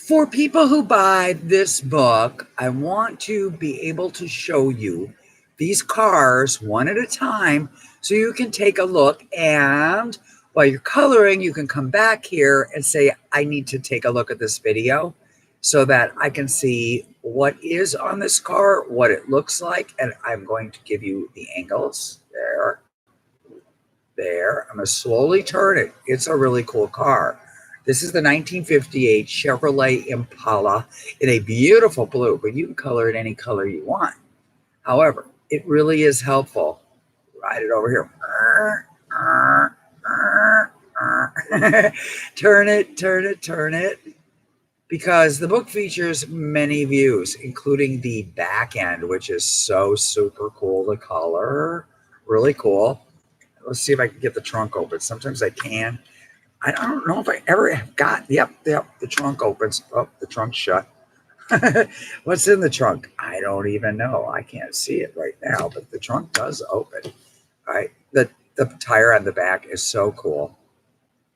For people who buy this book, I want to be able to show you these cars one at a time so you can take a look, and while you're coloring, you can come back here and say, I need to take a look at this video so that I can see what is on this car, what it looks like, and I'm going to give you the angles. There. I'm going to slowly turn it. It's a really cool car. This is the 1958 Chevrolet Impala in a beautiful blue, but you can color it any color you want. However, it really is helpful. Ride it over here. Turn it. Because the book features many views, including the back end, which is so super cool to color. Really cool. Let's see if I can get the trunk open. Sometimes I can. I don't know if I ever have got, yep, the trunk opens. Oh, the trunk's shut. What's in the trunk? I don't even know. I can't see it right now, but the trunk does open. All right. The tire on the back is so cool.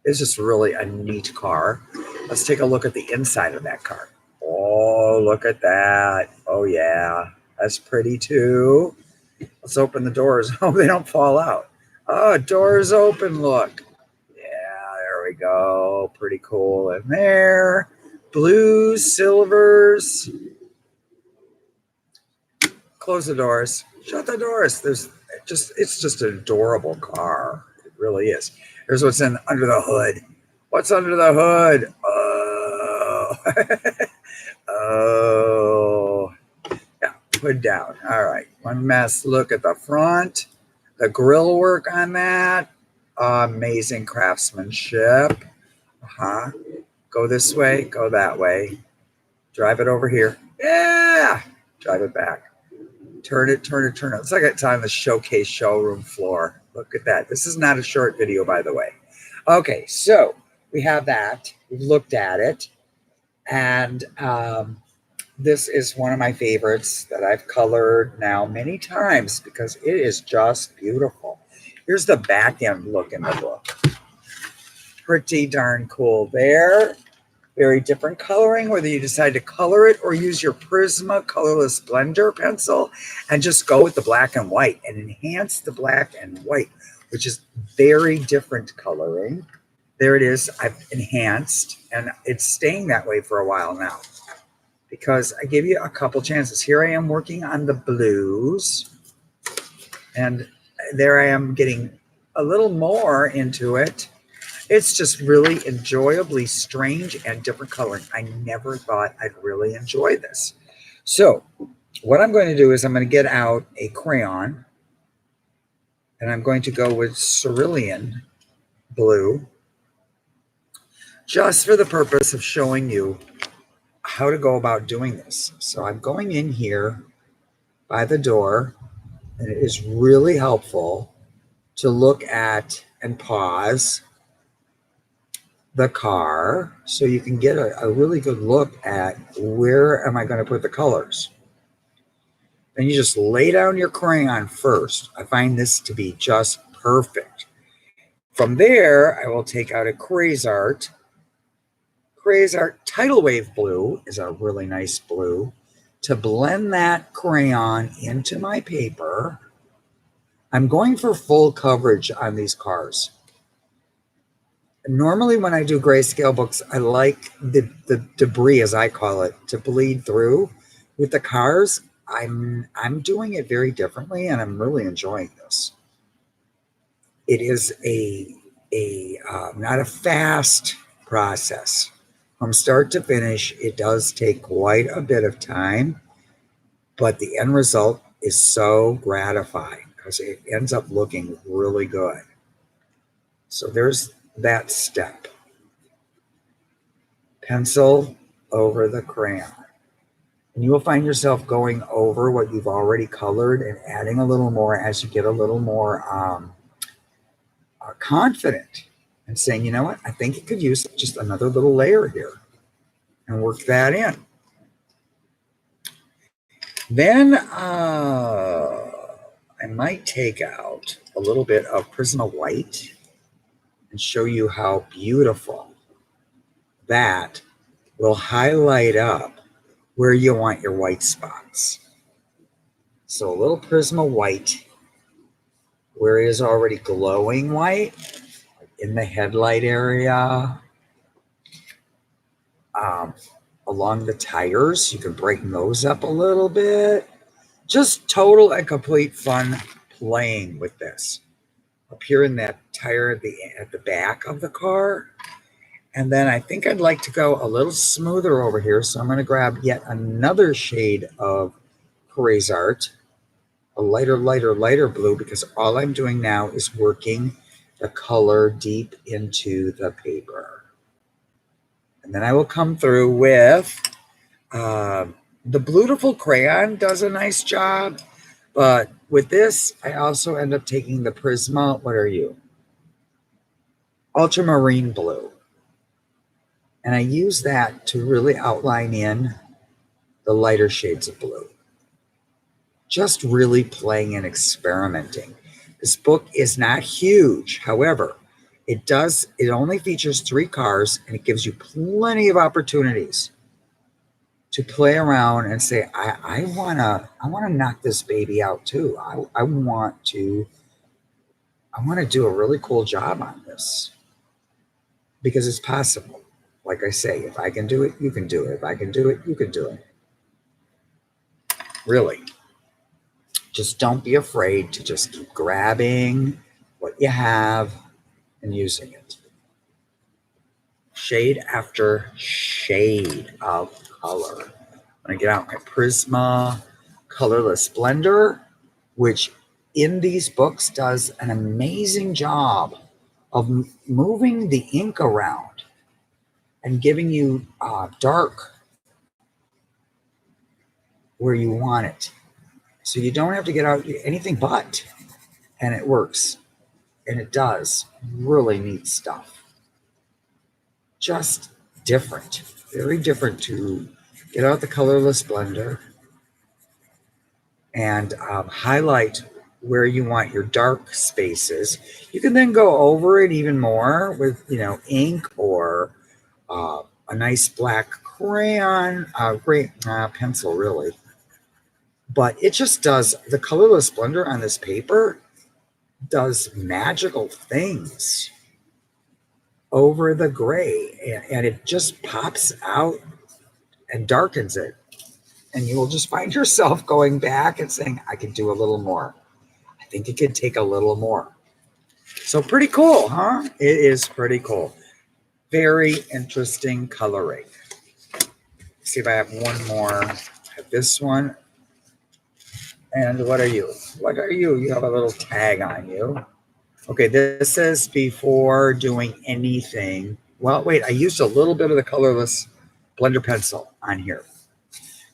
It's just really a neat car. Let's take a look at the inside of that car. Oh, look at that. Oh, yeah. That's pretty too. Let's open the doors. Oh, they don't fall out. Oh, doors open, look. Yeah, there we go. Pretty cool in there. Blues, silvers. Close the doors. Shut the doors. It's just an adorable car. It really is. Here's what's under the hood. What's under the hood? Oh. Oh. Yeah, hood down. All right. One last look at the front. The grill work on that. Amazing craftsmanship. Go this way, go that way. Drive it over here. Yeah. Drive it back. Turn it. It's like it's on the showcase showroom floor. Look at that. This is not a short video, by the way. Okay, so we have that. We've looked at it. And this is one of my favorites that I've colored now many times because it is just beautiful. Here's the back end look in the book. Pretty darn cool there. Very different coloring, whether you decide to color it or use your Prisma colorless blender pencil and just go with the black and white and enhance the black and white, which is very different coloring. There it is. I've enhanced, and it's staying that way for a while now because I gave you a couple chances. Here I am working on the blues, and there I am getting a little more into it. It's just really enjoyably strange and different coloring. I never thought I'd really enjoy this. So what I'm going to do is I'm going to get out a crayon, and I'm going to go with cerulean blue just for the purpose of showing you how to go about doing this. So I'm going in here by the door, and it is really helpful to look at and pause the car so you can get a really good look at where am I going to put the colors. Then you just lay down your crayon first. I find this to be just perfect. From there, I will take out a Crayon Tidal Wave Blue is a really nice blue to blend that crayon into my paper. I'm going for full coverage on these cars. Normally when I do grayscale books, I like the debris, as I call it, to bleed through. With the cars, I'm doing it very differently, and I'm really enjoying this. It is not a fast process. From start to finish, it does take quite a bit of time, but the end result is so gratifying because it ends up looking really good. So there's that step. Pencil over the crayon. And you will find yourself going over what you've already colored and adding a little more as you get a little more confident and saying, you know what, I think it could use just another little layer here, and work that in. Then I might take out a little bit of Prisma White and show you how beautiful that will highlight up where you want your white spots. So a little Prisma white where it is already glowing white in the headlight area, along the tires. You can brighten those up a little bit. Just total and complete fun playing with this. Up here in that tire at the back of the car. And then I think I'd like to go a little smoother over here. So I'm going to grab yet another shade of Craze Art, a lighter blue, because all I'm doing now is working the color deep into the paper. And then I will come through with the Beautiful Crayon does a nice job. But with this, I also end up taking the Prisma. What are you? Ultramarine Blue. And I use that to really outline in the lighter shades of blue. Just really playing and experimenting. This book is not huge. However, it only features 3 cars, and it gives you plenty of opportunities to play around and say, I wanna knock this baby out too. I want to do a really cool job on this, because it's possible. Like I say, if I can do it, you can do it. If I can do it, you can do it. Really. Just don't be afraid to just keep grabbing what you have and using it. Shade after shade of color. I'm going to get out my Prisma Colorless Blender, which in these books does an amazing job of moving the ink around and giving you dark where you want it. So you don't have to get out anything but, and it works. And it does really neat stuff. Just different, very different to get out the Colorless Blender and highlight where you want your dark spaces. You can then go over it even more with, ink or a nice black crayon, great pencil, really. But it just does, the Colorless Blender on this paper does magical things over the gray, and it just pops out and darkens it. And you will just find yourself going back and saying, I could do a little more. I think it could take a little more. So pretty cool, huh? It is pretty cool. Very interesting coloring. Let's see if I have one more. I have this one. And what are you? What are you? You have a little tag on you. Okay, this says before doing anything. Well, wait, I used a little bit of the Colorless Blender pencil on here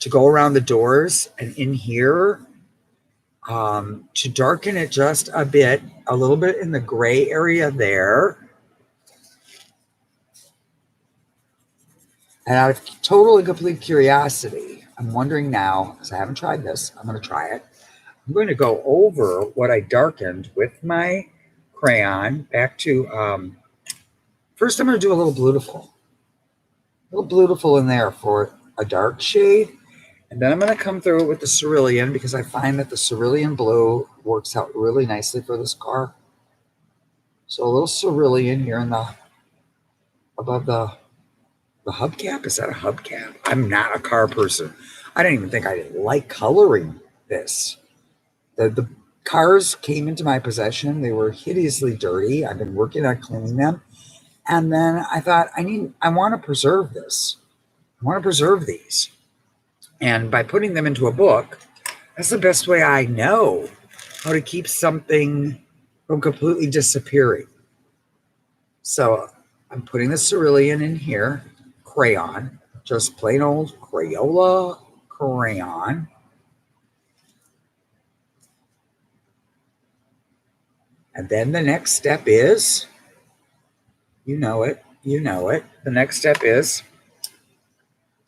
to go around the doors and in here to darken it just a bit, a little bit in the gray area there. And out of total and complete curiosity, I'm wondering now, because I haven't tried this, I'm going to try it. I'm going to go over what I darkened with my crayon back to, first I'm going to do a little Beautiful in there for a dark shade. And then I'm going to come through it with the cerulean, because I find that the cerulean blue works out really nicely for this car. So a little cerulean here in above the hubcap. Is that a hubcap? I'm not a car person. I didn't even think I like coloring this. The cars came into my possession. They were hideously dirty. I've been working on cleaning them. And then I thought, I want to preserve this. I want to preserve these. And by putting them into a book, that's the best way I know how to keep something from completely disappearing. So I'm putting the cerulean in here, crayon, just plain old Crayola crayon. And then the next step is, you know it. The next step is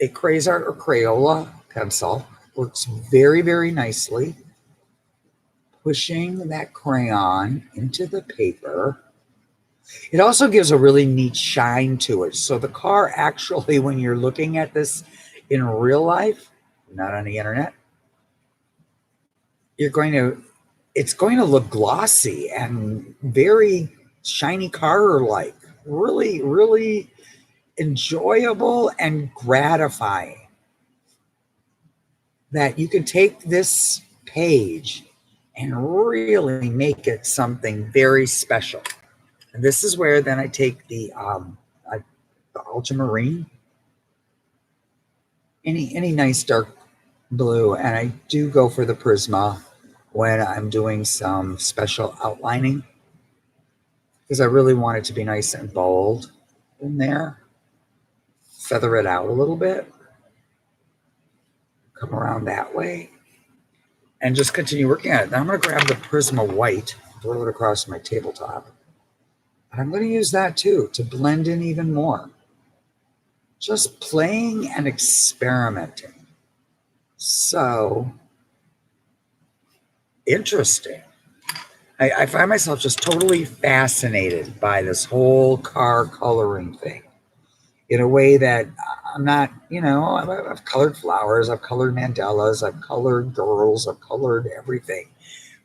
a Craze Art or Crayola pencil. Works very, very nicely. Pushing that crayon into the paper It also gives a really neat shine to it. So the car actually, when you're looking at this in real life, not on the internet, you're going to it's going to look glossy and very shiny car like. Really, really enjoyable and gratifying that you can take this page and really make it something very special. And this is where then I take the ultramarine, any nice dark blue, and I do go for the Prisma when I'm doing some special outlining because I really want it to be nice and bold in there. Feather it out a little bit, come around that way, and just continue working on it. Now I'm going to grab the Prisma white, throw it across my tabletop. And I'm going to use that too to blend in even more. Just playing and experimenting. So interesting. I find myself just totally fascinated by this whole car coloring thing in a way that I'm not, I've colored flowers, I've colored mandalas, I've colored girls, I've colored everything,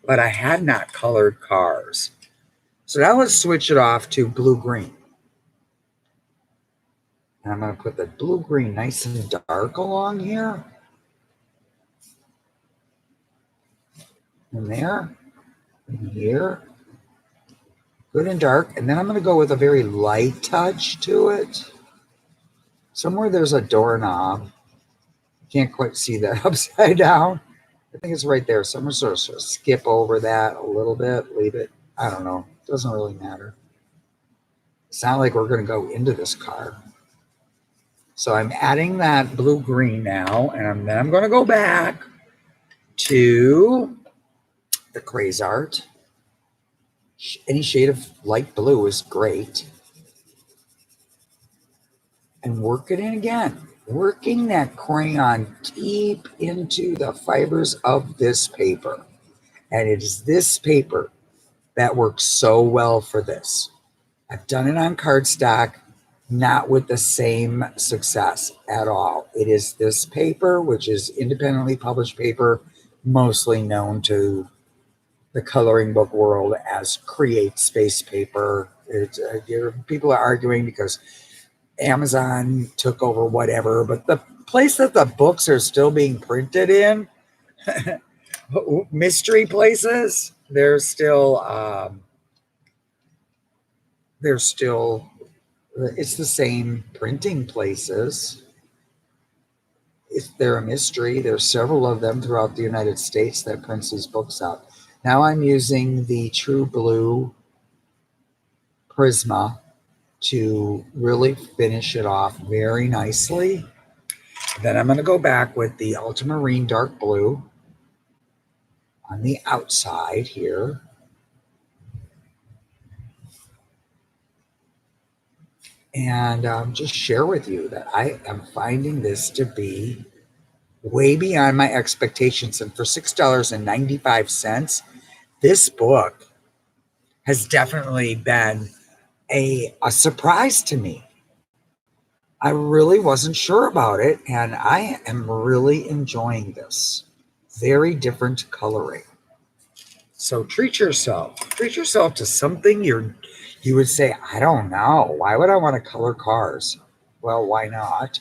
but I had not colored cars. So now let's switch it off to blue-green. And I'm going to put the blue-green nice and dark along here. And there. And here. Good and dark. And then I'm going to go with a very light touch to it. Somewhere there's a doorknob. Can't quite see that upside down. I think it's right there. So I'm going to sort of skip over that a little bit. Leave it. I don't know. It doesn't really matter. It's not like we're going to go into this car. So I'm adding that blue-green now, and then I'm going to go back to the Craze Art. Any shade of light blue is great. And work it in again. Working that crayon deep into the fibers of this paper. And it is this paper that works so well for this. I've done it on cardstock, not with the same success at all. It is this paper, which is independently published paper, mostly known to the coloring book world as Create Space Paper. People are arguing because Amazon took over whatever, but the place that the books are still being printed in, mystery places, they're still it's the same printing places. They're a mystery. There's several of them throughout the United States that prints these books out. Now I'm using the True Blue Prisma to really finish it off very nicely. Then I'm going to go back with the ultramarine dark blue on the outside here. And just share with you that I am finding this to be way beyond my expectations. And for $6.95, this book has definitely been a surprise to me. I really wasn't sure about it, and I am really enjoying this. Very different coloring. So treat yourself to something you would say, I don't know, why would I want to color cars? Well, why not?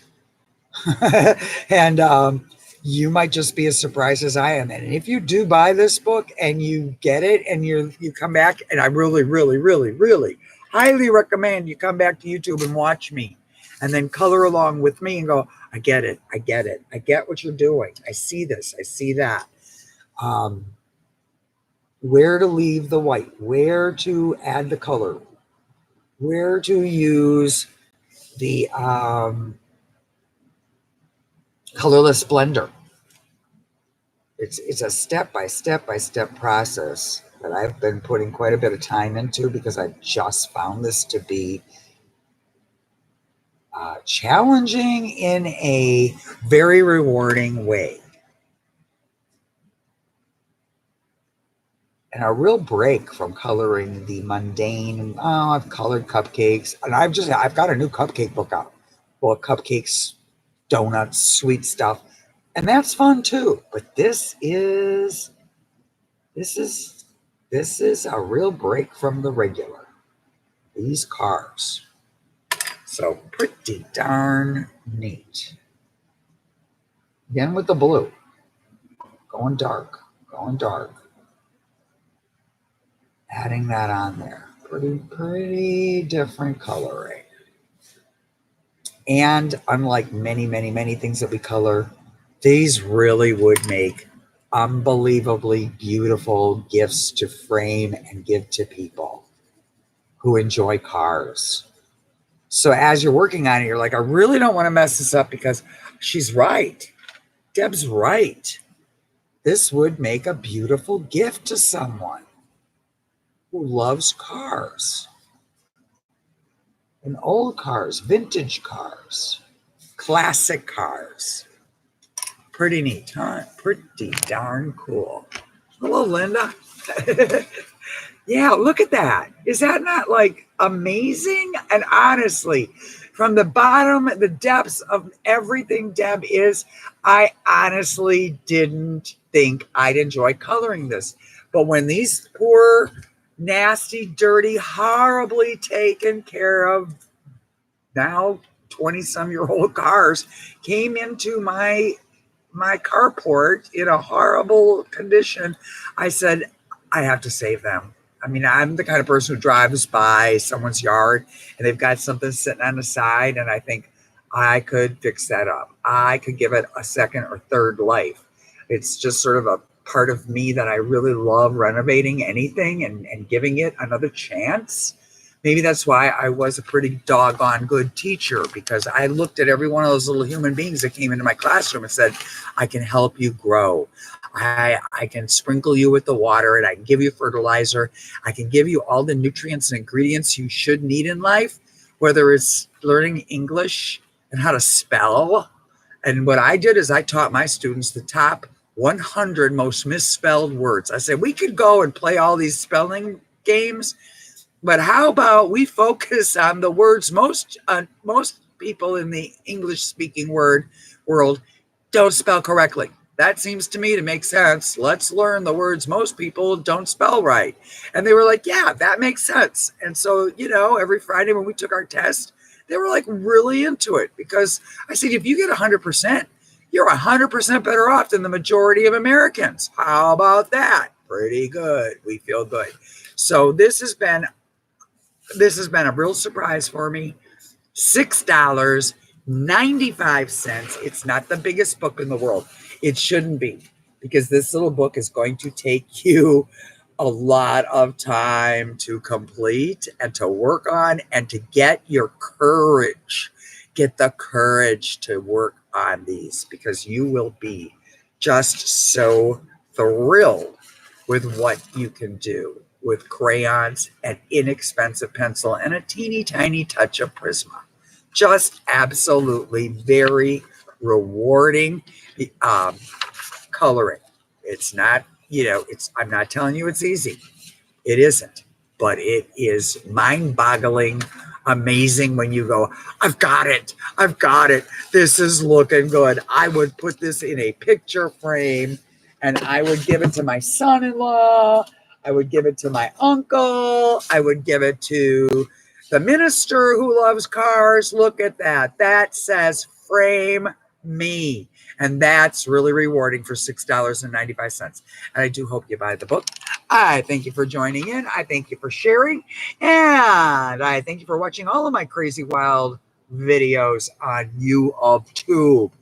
And you might just be as surprised as I am. And if you do buy this book and you get it and you come back, and I really, really, really, really highly recommend you come back to YouTube and watch me and then color along with me and go, I get it. I get it. I get what you're doing. I see this. I see that. Where to leave the white, where to add the color, where to use the colorless blender. It's a step-by-step process that I've been putting quite a bit of time into because I just found this to be challenging in a very rewarding way. and a real break from coloring the mundane. Oh, I've colored cupcakes, and I've got a new cupcake book out. Well, cupcakes, donuts, sweet stuff, and that's fun too. But this is this is a real break from the regular. These cars, so pretty darn neat. Again with the blue, going dark, going dark. Adding that on there. Pretty different coloring. And unlike many things that we color, these really would make unbelievably beautiful gifts to frame and give to people who enjoy cars. So as you're working on it, you're like, I really don't want to mess this up because she's right. Deb's right. This would make a beautiful gift to someone who loves cars. And old cars, vintage cars, classic cars. Pretty neat, huh? Pretty darn cool. Hello, Linda. Yeah, look at that. Is that not like amazing? And honestly, from the bottom, the depths of everything Deb is, I honestly didn't think I'd enjoy coloring this. But when these poor, nasty, dirty, horribly taken care of, now 20-some-year-old cars came into my carport in a horrible condition, I said, I have to save them. I mean, I'm the kind of person who drives by someone's yard and they've got something sitting on the side, and I think I could fix that up. I could give it a second or third life. It's just sort of a part of me that I really love renovating anything and giving it another chance. Maybe that's why I was a pretty doggone good teacher, because I looked at every one of those little human beings that came into my classroom and said, I can help you grow. I can sprinkle you with the water, and I can give you fertilizer. I can give you all the nutrients and ingredients you should need in life, whether it's learning English and how to spell. And what I did is I taught my students the top 100 most misspelled words. I said, we could go and play all these spelling games, but how about we focus on the words most people in the English-speaking world don't spell correctly. That seems to me to make sense. Let's learn the words most people don't spell right. And they were like, yeah, that makes sense. And so, every Friday when we took our test, they were like really into it, because I said, if you get 100%, you're 100% better off than the majority of Americans. How about that? Pretty good. We feel good. So this has been a real surprise for me. $6.95. It's not the biggest book in the world. It shouldn't be, because this little book is going to take you a lot of time to complete and to work on and to get your courage. Get the courage to work on these, because you will be just so thrilled with what you can do with crayons, an inexpensive pencil, and a teeny tiny touch of Prisma. Just absolutely very rewarding coloring. It's not, I'm not telling you it's easy. It isn't, but it is mind-boggling, amazing when you go, I've got it. This is looking good. I would put this in a picture frame and I would give it to my son-in-law. I would give it to my uncle. I would give it to the minister who loves cars. Look at that. That says frame me. And that's really rewarding for $6.95. And I do hope you buy the book. I thank you for joining in. I thank you for sharing. And I thank you for watching all of my crazy wild videos on YouTube.